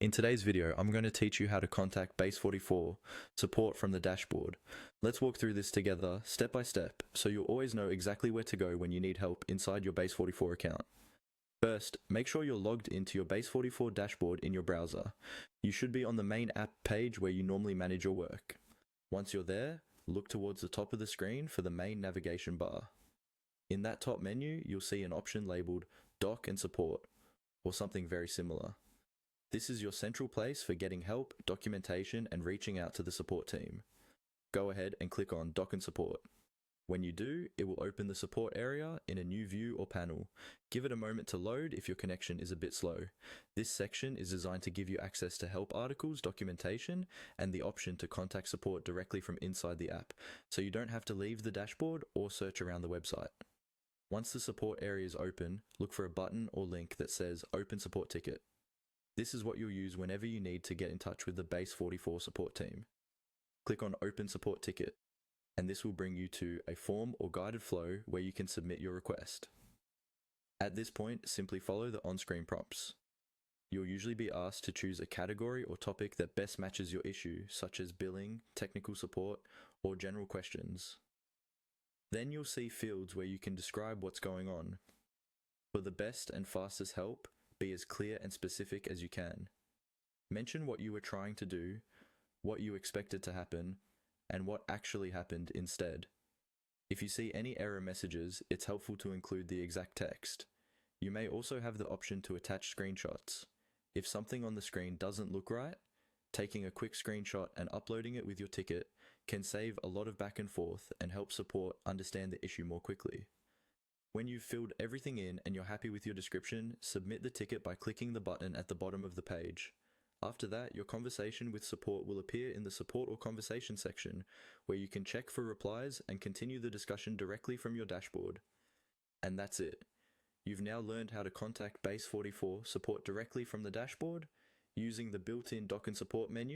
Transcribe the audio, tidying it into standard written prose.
In today's video, I'm going to teach you how to contact Base44 support from the dashboard. Let's walk through this together step by step so you'll always know exactly where to go when you need help inside your Base44 account. First, make sure you're logged into your Base44 dashboard in your browser. You should be on the main app page where you normally manage your work. Once you're there, look towards the top of the screen for the main navigation bar. In that top menu, you'll see an option labeled Doc and Support, or something very similar. This is your central place for getting help, documentation, and reaching out to the support team. Go ahead and click on Doc and Support. When you do, it will open the support area in a new view or panel. Give it a moment to load if your connection is a bit slow. This section is designed to give you access to help articles, documentation, and the option to contact support directly from inside the app, so you don't have to leave the dashboard or search around the website. Once the support area is open, look for a button or link that says Open Support Ticket. This is what you'll use whenever you need to get in touch with the Base44 support team. Click on Open Support Ticket, and this will bring you to a form or guided flow where you can submit your request. At this point, simply follow the on-screen prompts. You'll usually be asked to choose a category or topic that best matches your issue, such as billing, technical support, or general questions. Then you'll see fields where you can describe what's going on. For the best and fastest help, be as clear and specific as you can. Mention what you were trying to do, what you expected to happen, and what actually happened instead. If you see any error messages, it's helpful to include the exact text. You may also have the option to attach screenshots. If something on the screen doesn't look right, taking a quick screenshot and uploading it with your ticket can save a lot of back and forth and help support understand the issue more quickly. When you've filled everything in and you're happy with your description, submit the ticket by clicking the button at the bottom of the page. After that, your conversation with support will appear in the support or conversation section, where you can check for replies and continue the discussion directly from your dashboard. And that's it. You've now learned how to contact Base44 support directly from the dashboard using the built-in Doc and Support menu.